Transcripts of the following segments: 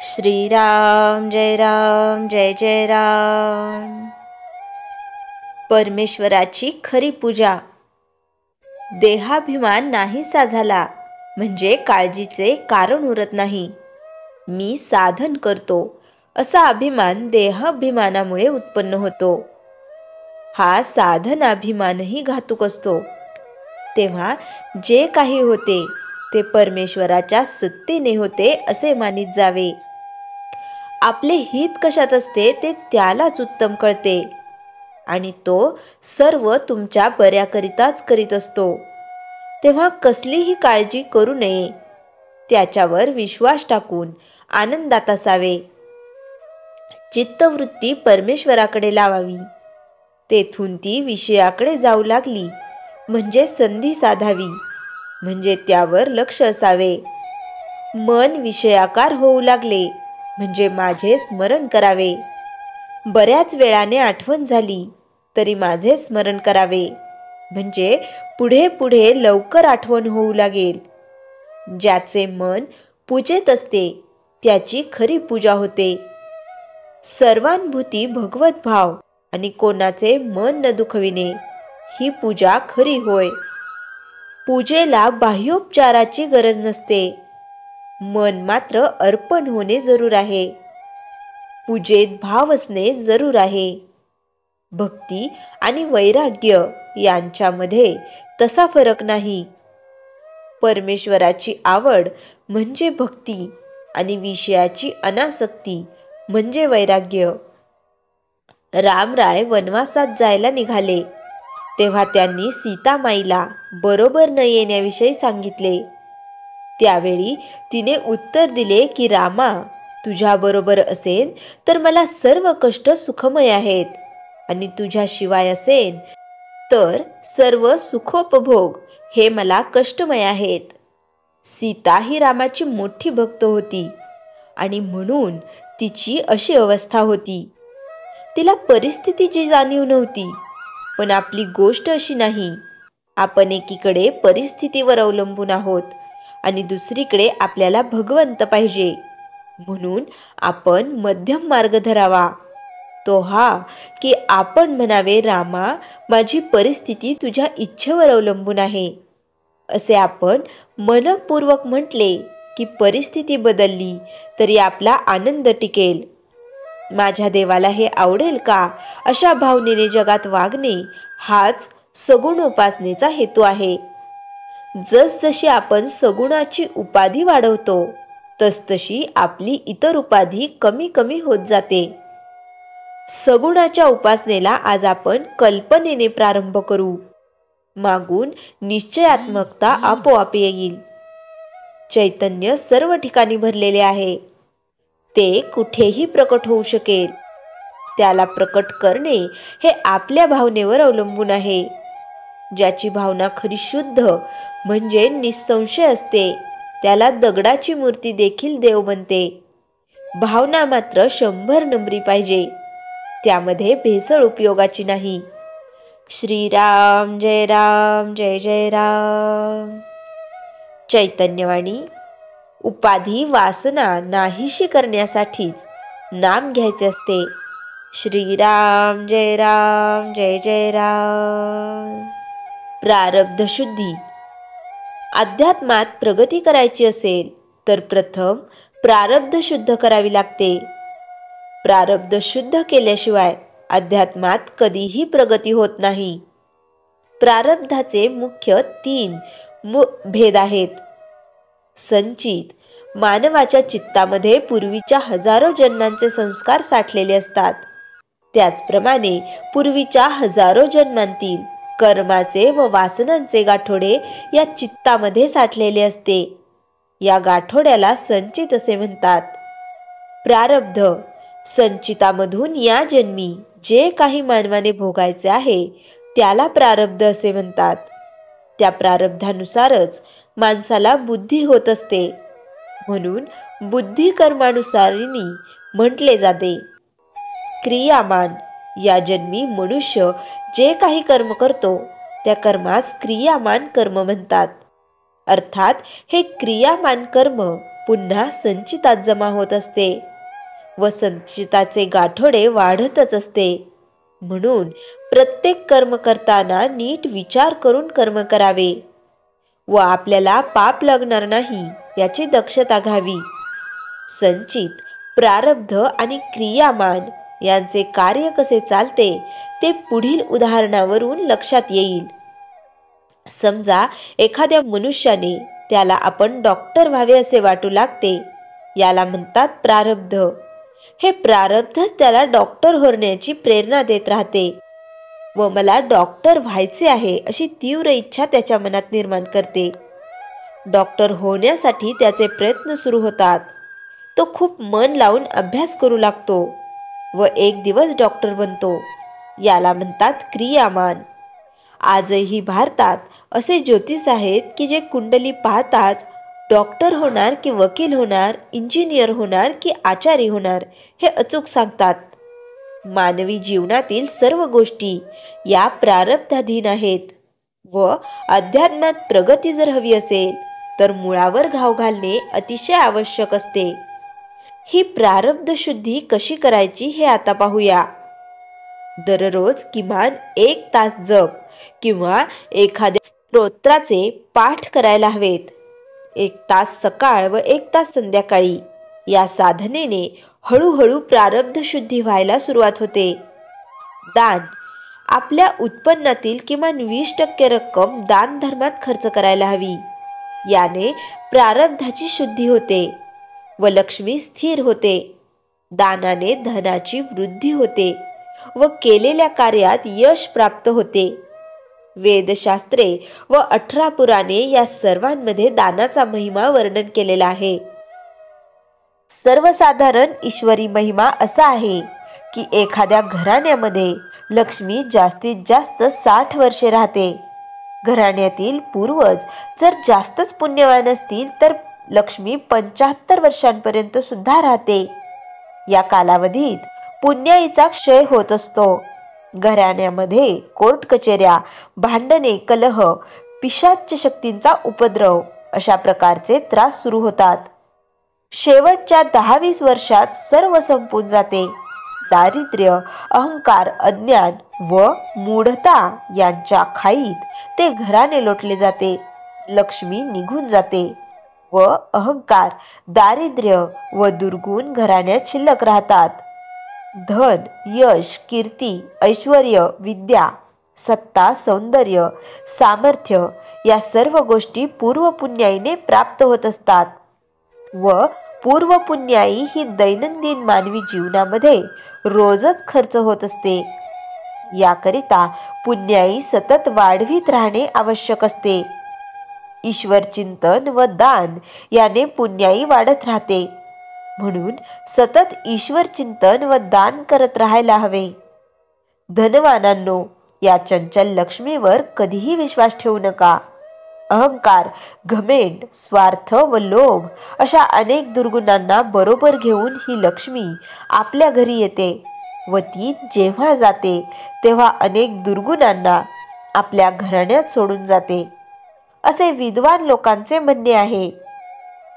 श्रीराम जय जय राम। परमेश्वराची खरी पूजा। देहाभिमान नाहीसा झाला म्हणजे काळजीचे कारण उरत नाही। मी साधन करतो असा अभिमान देहाभिमानामुळे उत्पन्न होतो। हा साधनाभिमानही घातक असतो। तेव्हा जे काही होते ते परमेश्वराच्या सत्तेने होते असे मानित जावे। आपले हित कशात असते ते त्यालाच उत्तम कळते आणि तो सर्व तुमच्या बऱ्याकरिताच करीत असतो। तेव्हा कसलीही काळजी करू नये, त्याच्यावर विश्वास टाकून आनंदात असावे। चित्तवृत्ती परमेश्वराकडे लावावी, तेथून ती विषयाकडे जाऊ लागली म्हणजे संधी साधावी, म्हणजे त्यावर लक्ष असावे। मन विषयाकार होऊ लागले म्हणजे माझे स्मरण करावे। बऱ्याच वेळाने आठवण झाली तरी माझे स्मरण करावे, म्हणजे पुढे पुढे लवकर आठवण होऊ लागेल। ज्याचे मन पूजेत असते त्याची खरी पूजा होते। सर्वानुभूती भगवत भाव आणि कोणाचे मन न दुखविणे ही पूजा खरी होय। पूजेला बाह्योपचाराची गरज नसते, मन मात्र अर्पण होणे जरूर आहे। पूजेत भाव असणे जरूर आहे। भक्ती आणि वैराग्य यांच्यामध्ये तसा फरक नाही। परमेश्वराची आवड म्हणजे भक्ती आणि विषयाची अनासक्ती म्हणजे वैराग्य। रामराय वनवासात जायला निघाले तेव्हा त्यांनी सीतामाईला बरोबर न येण्याविषयी सांगितले। त्यावेळी तिने उत्तर दिले की रामा, तुझ्याबरोबर असेन तर मला सर्व कष्ट सुखमय आहेत आणि तुझ्याशिवाय असेन तर सर्व सुखोपभोग हे मला कष्टमय आहेत। सीता ही रामाची मोठी भक्त होती आणि म्हणून तिची अशी अवस्था होती। तिला परिस्थितीची जाणीव नव्हती, पण आपली गोष्ट अशी नाही। आपण एकीकडे परिस्थितीवर अवलंबून आहोत आणि दुसरीकडे आपल्याला भगवंत पाहिजे, म्हणून आपण मध्यम मार्ग धरावा। तो हा की आपण म्हणावे, रामा, माझी परिस्थिती तुझ्या इच्छेवर अवलंबून आहे। असे आपण मनपूर्वक म्हटले की परिस्थिती बदलली तरी आपला आनंद टिकेल। माझ्या देवाला हे आवडेल का अशा भावनेने जगात वागणे हाच सगुणोपासनेचा हेतू आहे। जसजशी आपण सगुणाची उपाधी वाढवतो तसतशी आपली इतर उपाधी कमी कमी होत जाते। सगुणाच्या उपासनेला आज आपण कल्पनेने प्रारंभ करू, मागून निश्चयात्मकता आपोआप येईल। चैतन्य सर्व ठिकाणी भरलेले आहे, ते कुठेही प्रकट होऊ शकेल। त्याला प्रकट करणे हे आपल्या भावनेवर अवलंबून आहे। ज्याची भावना खरी शुद्ध म्हणजे निसंशय असते त्याला दगडाची मूर्ती देखील देव बनते। भावना मात्र 100 नंबरी पाहिजे, त्यामध्ये भेसळ उपयोगाची नाही। श्रीराम जय जय राम। चैतन्यवाणी। उपाधी वासना नाहीशी करण्यासाठीच नाम घ्यायचे असते। श्रीराम जय जय राम। प्रारब्ध शुद्धी। अध्यात्मात प्रगती करायची असेल तर प्रथम प्रारब्ध शुद्ध करावी लागते। प्रारब्ध शुद्ध केल्याशिवाय अध्यात्मात कधीही प्रगती होत नाही। प्रारब्धाचे मुख्य 3 भेद आहेत। संचित। मानवाच्या चित्तामध्ये पूर्वीच्या हजारो जन्मांचे संस्कार साठलेले असतात। त्याचप्रमाणे पूर्वीच्या हजारो जन्मांतील कर्माचे व वासनांचे गाठोडे या चित्तामध्ये साठलेले असते। या गाठोड्याला संचित असे म्हणतात। प्रारब्ध। संचितामधून या जन्मी जे काही मानवाने भोगायचे आहे त्याला प्रारब्ध असे म्हणतात। त्या प्रारब्धानुसारच माणसाला बुद्धी होत असते, म्हणून बुद्धी कर्मानुसारिणी म्हटले जाते। क्रियामान। या जन्मी मनुष्य जे काही कर्म करतो त्या कर्मास क्रियामान कर्म म्हणतात। अर्थात हे क्रियामान कर्म पुन्हा संचितात जमा होत असते व संचिताचे गाठोडे वाढतच असते. म्हणून प्रत्येक कर्म करताना नीट विचार करून कर्म करावे व आपल्याला पाप लागणार नाही याची दक्षता घ्यावी. संचित, प्रारब्ध आणि क्रियामान यांचे कार्य कसे चालते ते पुढील उदाहरणावरून लक्षात येईल. समजा एखाद्या मनुष्याने त्याला आपण डॉक्टर व्हावे असे वाटू लागते, याला म्हणतात प्रारब्ध. हे प्रारब्धच त्याला डॉक्टर होण्याची प्रेरणा देत राहते व मला डॉक्टर व्हायचे आहे अशी तीव्र इच्छा त्याच्या मनात निर्माण करते. डॉक्टर होण्यासाठी त्याचे प्रयत्न सुरू होतात. तो खूप मन लावून अभ्यास करू लागतो व एक दिवस डॉक्टर बनतो. याला म्हणतात क्रियामान. आजही भारतात असे ज्योतिष आहेत की जे कुंडली पाहताच डॉक्टर होणार की वकील होणार, इंजिनियर होणार की आचारी होणार हे अचूक सांगतात. मानवी जीवनातील सर्व गोष्टी या प्रारब्धाधीन आहेत व अध्यात्मात प्रगती जर हवी असेल तर मुळावर घाव घालणे अतिशय आवश्यक असते. ही प्रारब्ध शुद्धी कशी करायची हे आता पाहूया. दररोज किमान 1 तास जप किंवा एखाद्या स्तोत्राचे पाठ करायला हवेत. 1 तास सकाळ व 1 तास संध्याकाळी. या साधनेने हळूहळू प्रारब्ध शुद्धी व्हायला सुरुवात होते. दान. आपल्या उत्पन्नातील किमान 20% रक्कम दान धर्मात खर्च करायला हवी. याने प्रारब्धाची शुद्धी होते व लक्ष्मी स्थिर होते. दानाने धनाची वृद्धी होते व केलेल्या कार्यात यश प्राप्त होते. वेदशास्त्रे व 18 पुराणे या सर्वांमध्ये दानाचा महिमा वर्णन केलेला आहे. सर्वसाधारण ईश्वरी महिमा असा आहे की एखाद्या घराण्यामध्ये लक्ष्मी जास्तीत जास्त 60 वर्षे राहते. घराण्यातील पूर्वज जर जास्तच पुण्यवान असतील तर लक्ष्मी 75 वर्षांपर्यंत सुद्धा राहते. या कालावधीत पुण्याईचा क्षय होत असतो. घराण्यामध्ये कोर्ट कचेऱ्या, भांडणे, कलह, पिशाच शक्तींचा उपद्रव अशा प्रकारचे त्रास सुरू होतात. शेवटच्या 10-20 वर्षात सर्व संपून जाते. दारिद्र्य, अहंकार, अज्ञान व मूढता यांच्या खाईत ते घराणे लोटले जाते. लक्ष्मी निघून जाते व अहंकार, दारिद्र्य व दुर्गुण घराण्यात शिल्लक राहतात. धन, यश, कीर्ती, ऐश्वर्य, विद्या, सत्ता, सौंदर्य, सामर्थ्य या सर्व गोष्टी पूर्वपुण्याईने प्राप्त होत असतात व पूर्वपुण्याई ही दैनंदिन मानवी जीवनामध्ये रोजच खर्च होत असते. याकरिता पुण्याई सतत वाढवीत राहणे आवश्यक असते. ईश्वर चिंतन व दान याने पुण्याई वाढत राहते. म्हणून सतत ईश्वर चिंतन व दान करत राहायला हवे. धनवानांनो, या चंचल लक्ष्मीवर कधीही विश्वास ठेवू नका. अहंकार, घमेंड, स्वार्थ व लोभ अशा अनेक दुर्गुणांना बरोबर घेऊन ही लक्ष्मी आपल्या घरी येते व ती जेव्हा जाते तेव्हा अनेक दुर्गुणांना आपल्या घराण्यात सोडून जाते असे विद्वान लोकांचे म्हणणे आहे.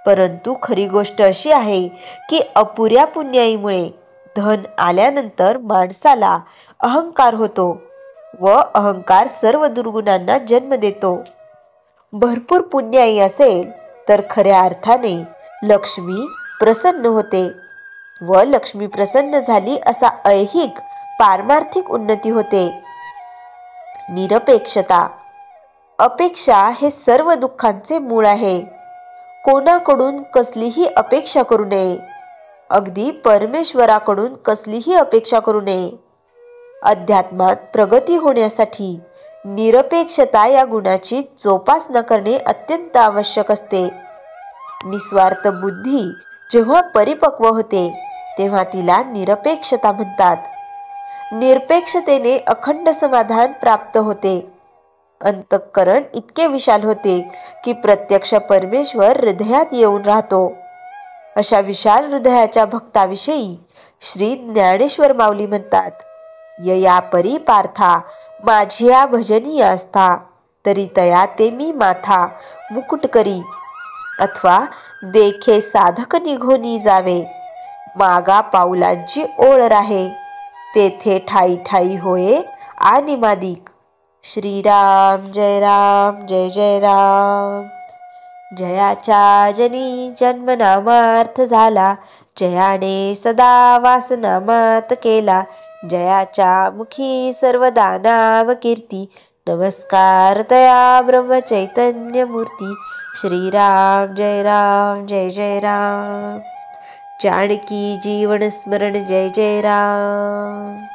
परंतु खरी गोष्ट अशी आहे की अपुऱ्या पुण्याईमुळे धन आल्यानंतर माणसाला अहंकार होतो व अहंकार सर्व दुर्गुणांना जन्म देतो. भरपूर पुण्याई असेल तर खऱ्या अर्थाने लक्ष्मी प्रसन्न होते व लक्ष्मी प्रसन्न झाली असा ऐहिक पारमार्थिक उन्नती होते. निरपेक्षता. अपेक्षा हे सर्व दुःखांचे मूळ आहे. कोणाकडून कसलीही अपेक्षा करू नये. अगदी परमेश्वराकडून कसलीही अपेक्षा करू नये. अध्यात्मात प्रगती होण्यासाठी निरपेक्षता या गुणाची जोपासना करणे अत्यंत आवश्यक असते. निस्वार्थ बुद्धी जेव्हा परिपक्व होते तेव्हा तिला निरपेक्षता म्हणतात. निरपेक्षतेने अखंड समाधान प्राप्त होते. अंतःकरण इतके विशाल होते की प्रत्यक्ष परमेश्वर हृदयात येऊन राहतो. अशा विशाल हृदयाच्या भक्ताविषयी श्री ज्ञानेश्वर माऊली म्हणतात, यया परी पार्था माझिया भजनी आस्था, तरी तया ते मी माथा मुकुट करी. अथवा देखे साधक निघोनी जावे. मागा पाऊलांची ओळ राहे, तेथे ठाई ठाई होये आणि मादिक. श्रीराम जय राम जय जय राम. जयाच्या जनी जन्मनामार्थ झाला, जयाने सदा वासनामात केला. जयाच्या मुखी सर्वदा नाम कीर्ती, नमस्कार तया ब्रह्मचैतन्य मूर्ती. श्रीराम जय राम जय जय राम. जानकी जीवन स्मरण जय जय राम.